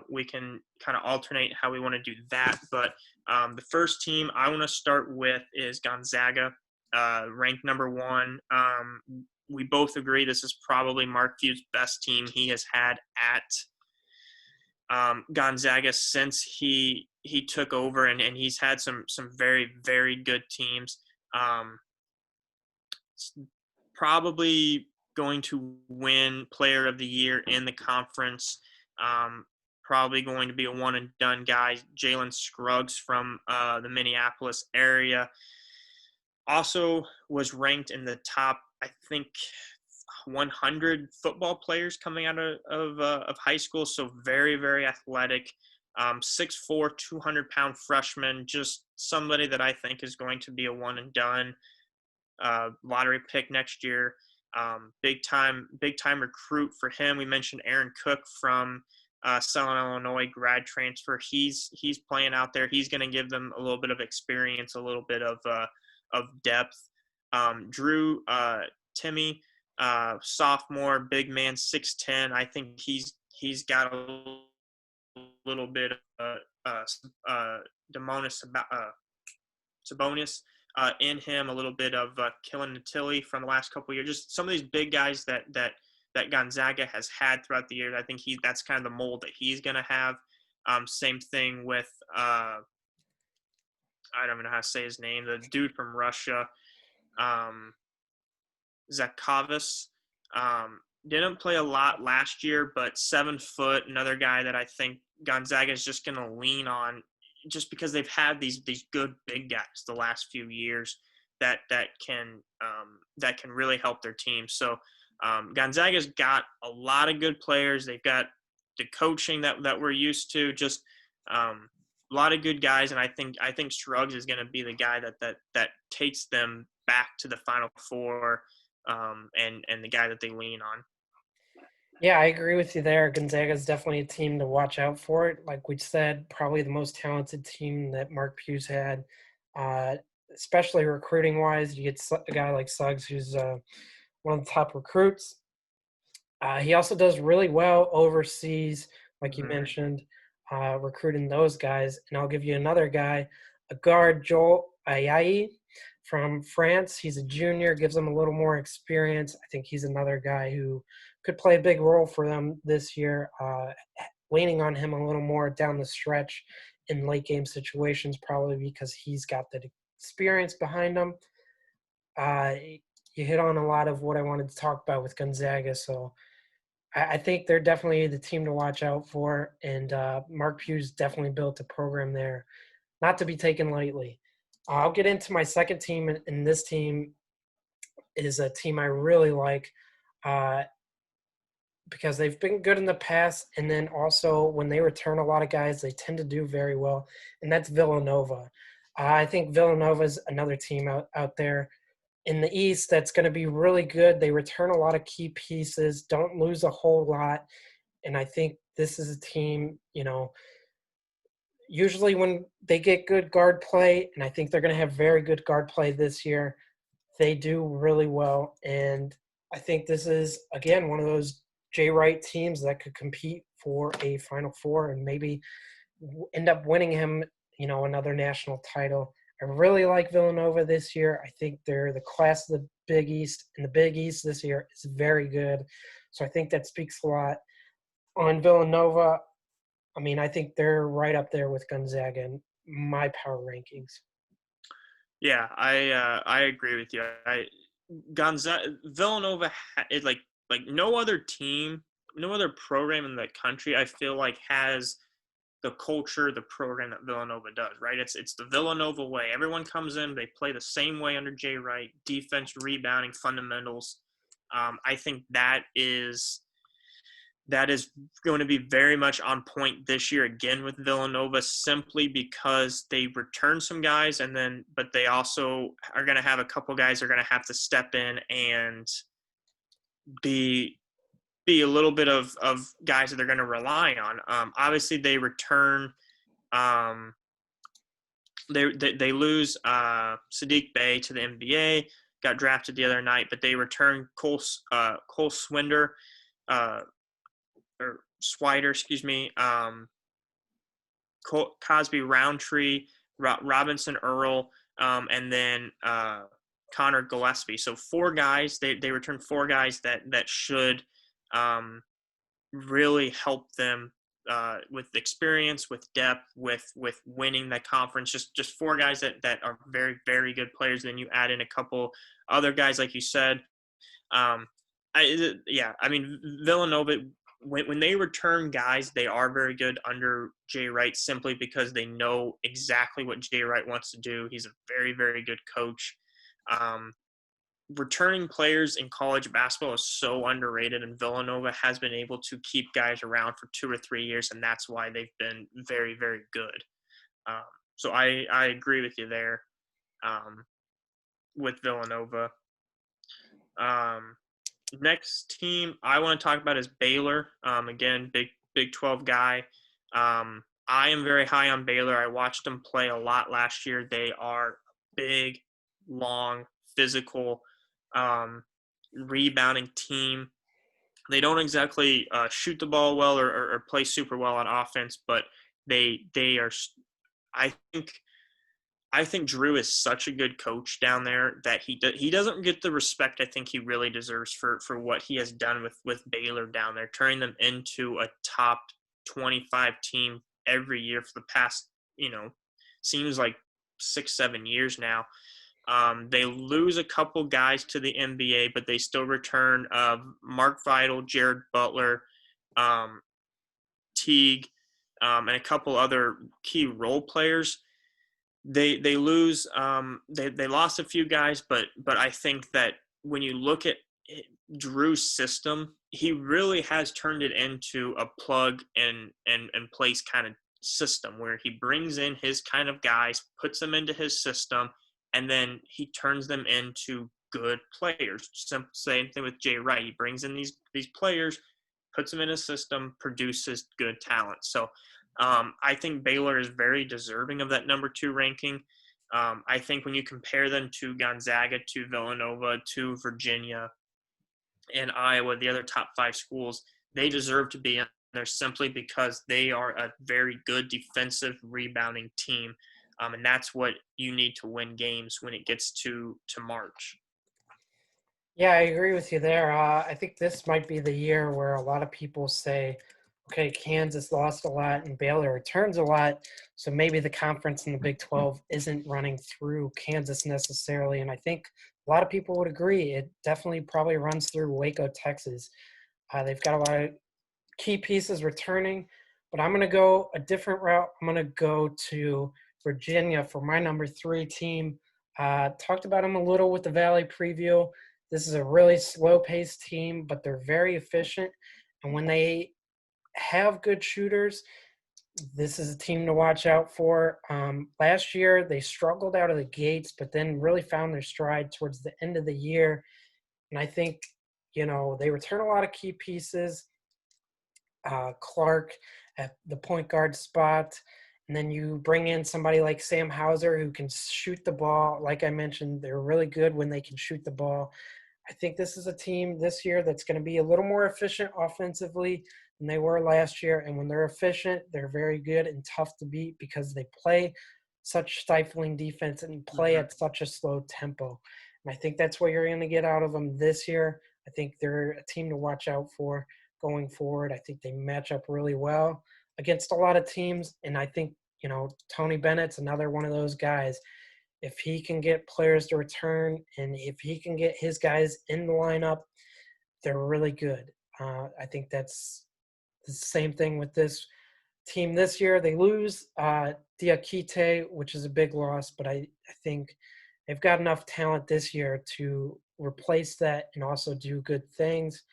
we can kind of alternate how we want to do that. But the first team I want to start with is Gonzaga, ranked number 1. We both agree this is probably Mark Few's best team he has had at Gonzaga since he took over, and he's had some very, very good teams. Probably going to win Player of the Year in the conference. Probably going to be a one and done guy. Jalen Scruggs from the Minneapolis area also was ranked in the top, I think, 100 football players coming out of high school. So very, very athletic. 6'4", 200-pound freshman, just somebody that I think is going to be a one and done lottery pick next year. Big time recruit for him. We mentioned Aaron Cook from Southern Illinois, grad transfer. He's playing out there. He's going to give them a little bit of experience, a little bit of depth. Drew Timmy, sophomore, big man, 6'10". I think he's got a little bit of Demonis Sabonis in him, a little bit of Killen Natili from the last couple of years. Just some of these big guys that Gonzaga has had throughout the years. I think that's kind of the mold that he's going to have. Same thing with I don't even know how to say his name. The dude from Russia, Zakhavis. Didn't play a lot last year, but 7 foot, another guy that I think Gonzaga is just going to lean on, just because they've had these good big guys the last few years that can really help their team. So Gonzaga's got a lot of good players. They've got the coaching that we're used to. Just a lot of good guys, and I think Scruggs is going to be the guy that takes them back to the Final Four, and the guy that they lean on. Yeah, I agree with you there. Gonzaga is definitely a team to watch out for. Like we said, probably the most talented team that Mark Pugh's had, especially recruiting-wise. You get a guy like Suggs, who's one of the top recruits. He also does really well overseas, like you mentioned, recruiting those guys. And I'll give you another guy, a guard, Joel Ayayi from France. He's a junior, gives him a little more experience. I think he's another guy who could play a big role for them this year, leaning on him a little more down the stretch in late game situations, probably because he's got the experience behind him. You hit on a lot of what I wanted to talk about with Gonzaga, so I think they're definitely the team to watch out for, and Mark Pugh's definitely built a program there, not to be taken lightly. I'll get into my second team, and this team is a team I really like because they've been good in the past, and then also when they return a lot of guys, they tend to do very well, and that's Villanova. I think Villanova is another team out there in the East that's going to be really good. They return a lot of key pieces, don't lose a whole lot, and I think this is a team, usually when they get good guard play, and I think they're going to have very good guard play this year, they do really well. And I think this is, again, one of those Jay Wright teams that could compete for a Final Four and maybe end up winning him, another national title. I really like Villanova this year. I think they're the class of the Big East, and the Big East this year is very good. So I think that speaks a lot on Villanova. I mean, I think they're right up there with Gonzaga in my power rankings. Yeah, I agree with you. Villanova is like no other team, no other program in the country, I feel like, has the culture, the program that Villanova does, right? It's the Villanova way. Everyone comes in, they play the same way under Jay Wright, defense, rebounding, fundamentals. I think that is going to be very much on point this year again with Villanova, simply because they return some guys, but they also are going to have a couple guys that are going to have to step in and be a little bit of guys that they're going to rely on. Obviously, they return. They lose Sadiq Bey to the NBA. Got drafted the other night, but they return Cole Swinder, or Swider, excuse me. Cosby Roundtree, Robinson Earl, and then Connor Gillespie. So 4 guys. They return 4 guys that should really help them with experience, with depth, with winning the conference. Just 4 guys that are very, very good players. Then you add in a couple other guys, like you said. Villanova, when they return guys, they are very good under Jay Wright, simply because they know exactly what Jay Wright wants to do. He's a very, very good coach. returning players in college basketball is so underrated, and Villanova has been able to keep guys around for 2 or 3 years, and that's why they've been very, very good. Um, so I agree with you there um, with Villanova. Um, Next team I want to talk about is Baylor. Again, Big 12 guy. I am very high on Baylor. I watched them play a lot last year. They are big, long, physical, um, rebounding team. They don't exactly shoot the ball well or play super well on offense, but they are. I think Drew is such a good coach down there that he doesn't get the respect I think he really deserves for what he has done with Baylor down there, turning them into a top 25 team every year for the past, seems like 6-7 years now. They lose a couple guys to the NBA, but they still return Mark Vidal, Jared Butler, um, Teague, and a couple other key role players. They lose they lost a few guys, but I think that when you look at Drew's system, he really has turned it into a plug and place kind of system where he brings in his kind of guys, puts them into his system, and then he turns them into good players. Same thing with Jay Wright. He brings in these players, puts them in a system, produces good talent. So I think Baylor is very deserving of that number 2 ranking. I think when you compare them to Gonzaga, to Villanova, to Virginia, and Iowa, the other top 5 schools, they deserve to be in there simply because they are a very good defensive rebounding team. And that's what you need to win games when it gets to March. Yeah, I agree with you there. I think this might be the year where a lot of people say, okay, Kansas lost a lot and Baylor returns a lot. So maybe the conference in the Big 12 isn't running through Kansas necessarily. And I think a lot of people would agree. It definitely probably runs through Waco, Texas. They've got a lot of key pieces returning, but I'm going to go a different route. I'm going to go to Virginia for my number 3 team. Talked about them a little with the Valley preview. This is a really slow-paced team, but they're very efficient. And when they have good shooters, this is a team to watch out for. Last year, they struggled out of the gates, but then really found their stride towards the end of the year. And I think, they return a lot of key pieces. Clark at the point guard spot. And then you bring in somebody like Sam Hauser who can shoot the ball. Like I mentioned, they're really good when they can shoot the ball. I think this is a team this year that's going to be a little more efficient offensively than they were last year. And when they're efficient, they're very good and tough to beat because they play such stifling defense and play at such a slow tempo. And I think that's what you're going to get out of them this year. I think they're a team to watch out for going forward. I think they match up really well against a lot of teams. And I think, Tony Bennett's another one of those guys. If he can get players to return and if he can get his guys in the lineup, they're really good. I think that's the same thing with this team this year. They lose Diakite, which is a big loss, but I think they've got enough talent this year to replace that and also do good things.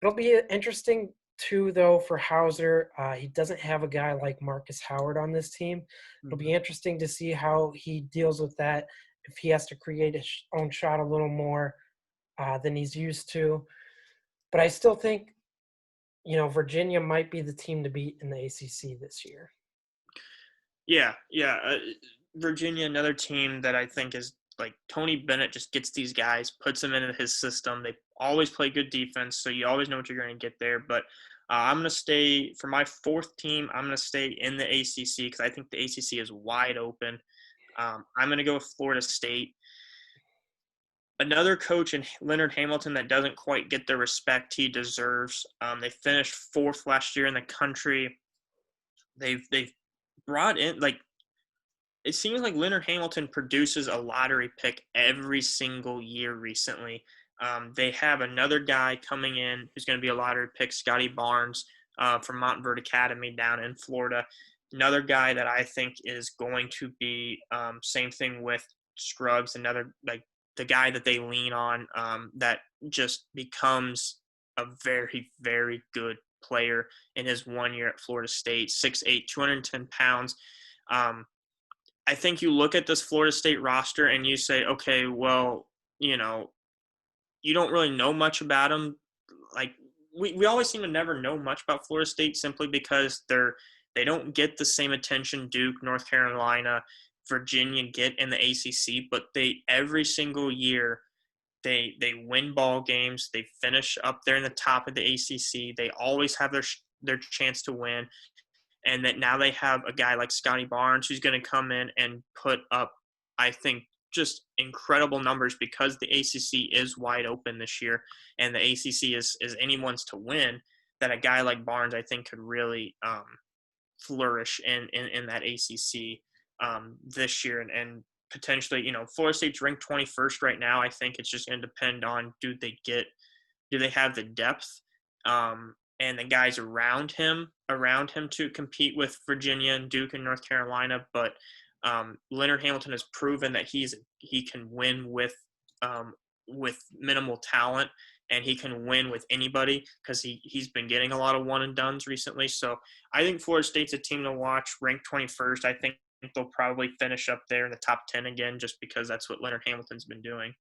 It'll be interesting too, though, for Hauser. He doesn't have a guy like Marcus Howard on this team. It'll be interesting to see how he deals with that, if he has to create his own shot a little more than he's used to. But I still think, Virginia might be the team to beat in the ACC this year. Yeah. Virginia, another team that I think is like Tony Bennett just gets these guys, puts them into his system. They always play good defense, so you always know what you're going to get there. But I'm going to stay for my 4th team. I'm going to stay in the ACC because I think the ACC is wide open. I'm going to go with Florida State. Another coach in Leonard Hamilton that doesn't quite get the respect he deserves. They finished 4th last year in the country. They've brought in it seems like Leonard Hamilton produces a lottery pick every single year recently. They have another guy coming in who's going to be a lottery pick, Scotty Barnes from Montverde Academy down in Florida. Another guy that I think is going to be same thing with Scruggs, another the guy that they lean on, that just becomes a very, very good player in his 1 year at Florida State. 6'8", 210 pounds. I think you look at this Florida State roster and you say, okay, well, you know, you don't really know much about him. Like we always seem to never know much about Florida State simply because they don't get the same attention Duke, North Carolina, Virginia get in the ACC, but they every single year they win ball games. They finish up there in the top of the ACC. They always have their chance to win, and that now they have a guy like Scotty Barnes who's going to come in and put up, I think, just incredible numbers because the ACC is wide open this year, and the ACC is anyone's to win. That a guy like Barnes, I think, could really flourish in that ACC this year, and potentially, you know, Florida State's ranked 21st right now. I think it's just going to depend on do they have the depth and the guys around him to compete with Virginia and Duke and North Carolina. But Leonard Hamilton has proven that he can win with minimal talent, and he can win with anybody because he's been getting a lot of one and dones recently. So I think Florida State's a team to watch, ranked 21st. I think they'll probably finish up there in the top 10 again, just because that's what Leonard Hamilton's been doing.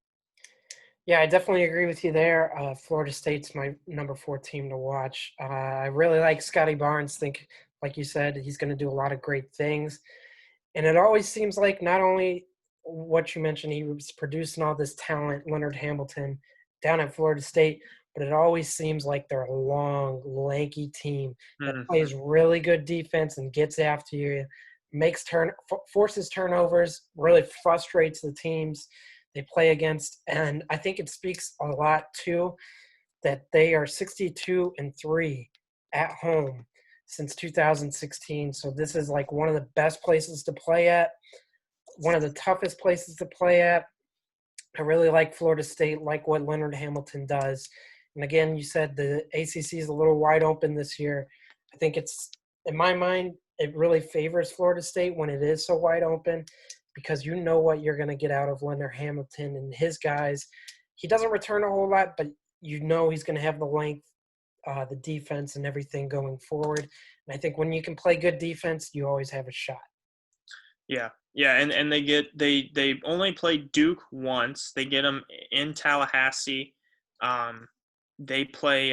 Yeah, I definitely agree with you there. Florida State's my number 4 team to watch. I really like Scotty Barnes. Think, like you said, he's going to do a lot of great things. And it always seems like not only what you mentioned, he was producing all this talent, Leonard Hamilton, down at Florida State, but it always seems like they're a long, lanky team that plays really good defense and gets after you, forces turnovers, really frustrates the teams they play against. And I think it speaks a lot too that they are 62-3 at home since 2016. So this is like one of the best places to play at, one of the toughest places to play at. I really like Florida State, like what Leonard Hamilton does. And again, you said the ACC is a little wide open this year. I think it's, in my mind, it really favors Florida State when it is so wide open, because you know what you're going to get out of Leonard Hamilton and his guys. He doesn't return a whole lot, but you know he's going to have the length, the defense, and everything going forward. And I think when you can play good defense, you always have a shot. Yeah, and they only play Duke once. They get them in Tallahassee. They play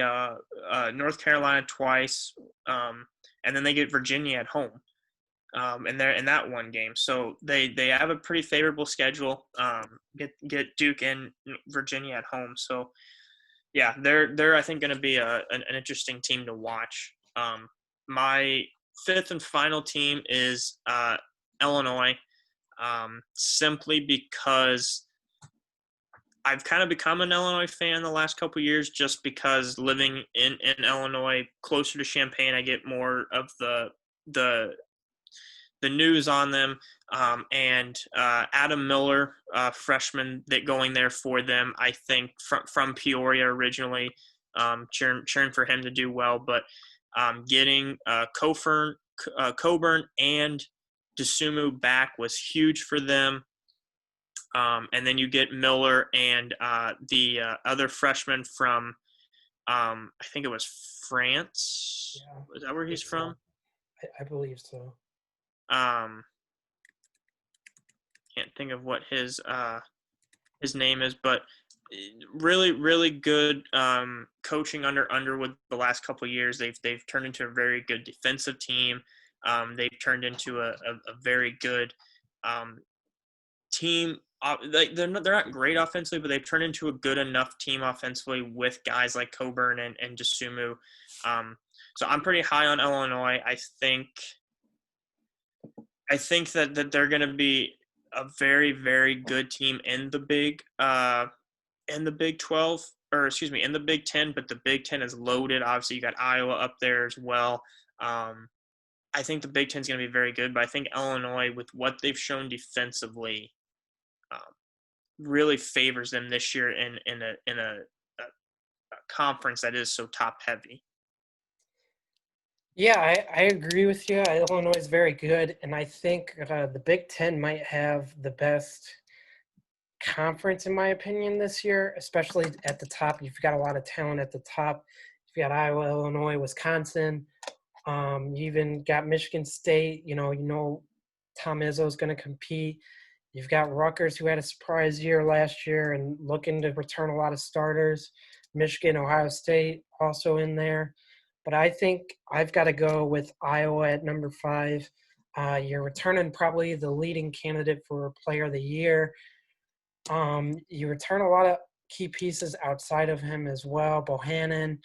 North Carolina twice, and then they get Virginia at home. And they're in that one game, so they have a pretty favorable schedule. Get Duke and Virginia at home, so yeah, they're I think going to be an interesting team to watch. My 5th and final team is Illinois, simply because I've kind of become an Illinois fan the last couple of years, just because living in Illinois, closer to Champaign, I get more of the news on them, and Adam Miller, freshman that going there for them, I think from Peoria originally, cheering for him to do well, but getting Coburn and Dosunmu back was huge for them. And then you get Miller and the other freshman from, I think it was France. Yeah, is that where he's from? I believe so. Can't think of what his name is, but really, really good coaching under Underwood the last couple of years. They've turned into a very good defensive team. They've turned into a very good team. They're not great offensively, but they've turned into a good enough team offensively with guys like Coburn and Dosunmu. So I'm pretty high on Illinois. I think that they're going to be a very, very good team in the Big 12, or excuse me, in the Big 10. But the Big 10 is loaded. Obviously, you got Iowa up there as well. I think the Big 10 is going to be very good, but I think Illinois, with what they've shown defensively, really favors them this year in a conference that is so top heavy. Yeah, I agree with you. Illinois is very good, and I think the Big Ten might have the best conference, in my opinion, this year, especially at the top. You've got a lot of talent at the top. You've got Iowa, Illinois, Wisconsin. You even got Michigan State. Tom Izzo's going to compete. You've got Rutgers, who had a surprise year last year and looking to return a lot of starters. Michigan, Ohio State also in there. But I think I've got to go with Iowa at number 5. You're returning probably the leading candidate for Player of the Year. You return a lot of key pieces outside of him as well. Bohannon,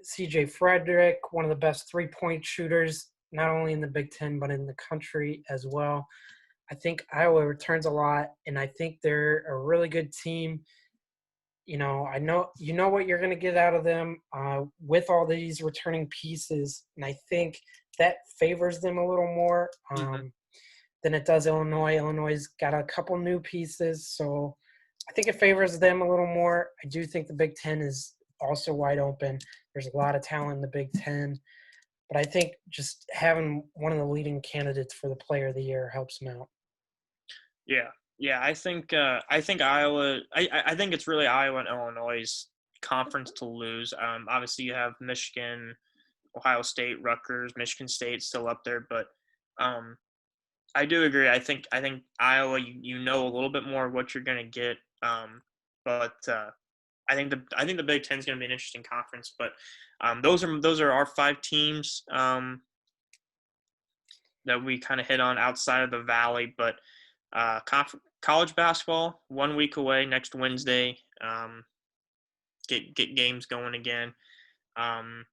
C.J. Frederick, one of the best three-point shooters, not only in the Big Ten but in the country as well. I think Iowa returns a lot, and I think they're a really good team. I know what you're going to get out of them with all these returning pieces, and I think that favors them a little more than it does Illinois. Illinois's got a couple new pieces, so I think it favors them a little more. I do think the Big Ten is also wide open. There's a lot of talent in the Big Ten, but I think just having one of the leading candidates for the Player of the Year helps them out. Yeah, I think Iowa. I think it's really Iowa and Illinois' conference to lose. Obviously, you have Michigan, Ohio State, Rutgers, Michigan State still up there, but I do agree. I think Iowa. You know a little bit more of what you're going to get, but I think the Big Ten is going to be an interesting conference. But those are our 5 teams that we kind of hit on outside of the Valley, but. College basketball 1 week away next Wednesday. Get games going again. I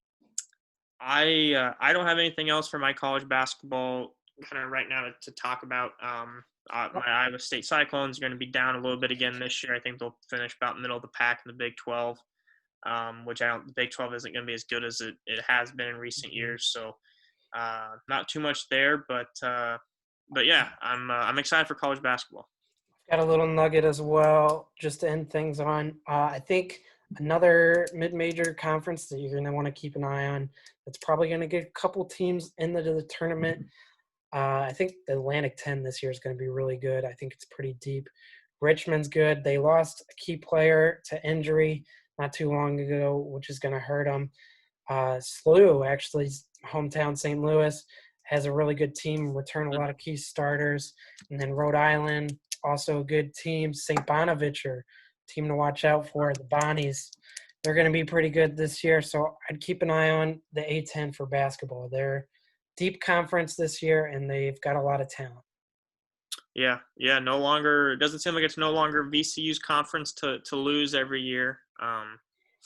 don't have anything else for my college basketball kind of right now to talk about. My Iowa State Cyclones are going to be down a little bit again this year. I think they'll finish about middle of the pack in the Big 12, which the Big 12 isn't going to be as good as it has been in recent years. So not too much there, but yeah, I'm excited for college basketball. Got a little nugget as well, just to end things on. I think another mid-major conference that you're going to want to keep an eye on that's probably going to get a couple teams into the tournament. I think the Atlantic 10 this year is going to be really good. I think it's pretty deep. Richmond's good. They lost a key player to injury not too long ago, which is going to hurt them. SLU, actually, hometown St. Louis, has a really good team, return a lot of key starters. And then Rhode Island, also a good team. St. Bonaventure, team to watch out for. The Bonnies, they're going to be pretty good this year. So I'd keep an eye on the A-10 for basketball. They're deep conference this year, and they've got a lot of talent. Yeah. No longer – it doesn't seem like it's no longer VCU's conference to lose every year.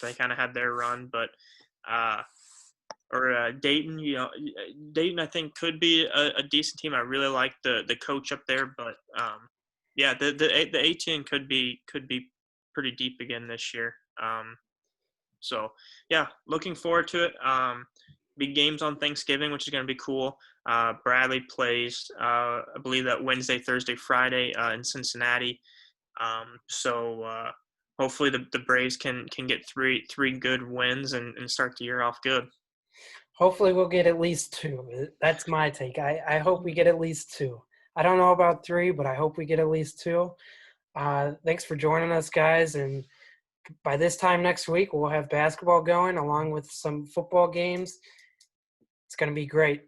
They kind of had their run, but Dayton, Dayton I think could be a decent team. I really like the coach up there, but the A-10 could be pretty deep again this year. So yeah, looking forward to it. Big games on Thanksgiving, which is going to be cool. Bradley plays, I believe that Wednesday, Thursday, Friday in Cincinnati. So hopefully the Braves can get three good wins and start the year off good. Hopefully we'll get at least 2. That's my take. I hope we get at least 2. I don't know about 3, but I hope we get at least 2. Thanks for joining us, guys. And by this time next week, we'll have basketball going along with some football games. It's going to be great.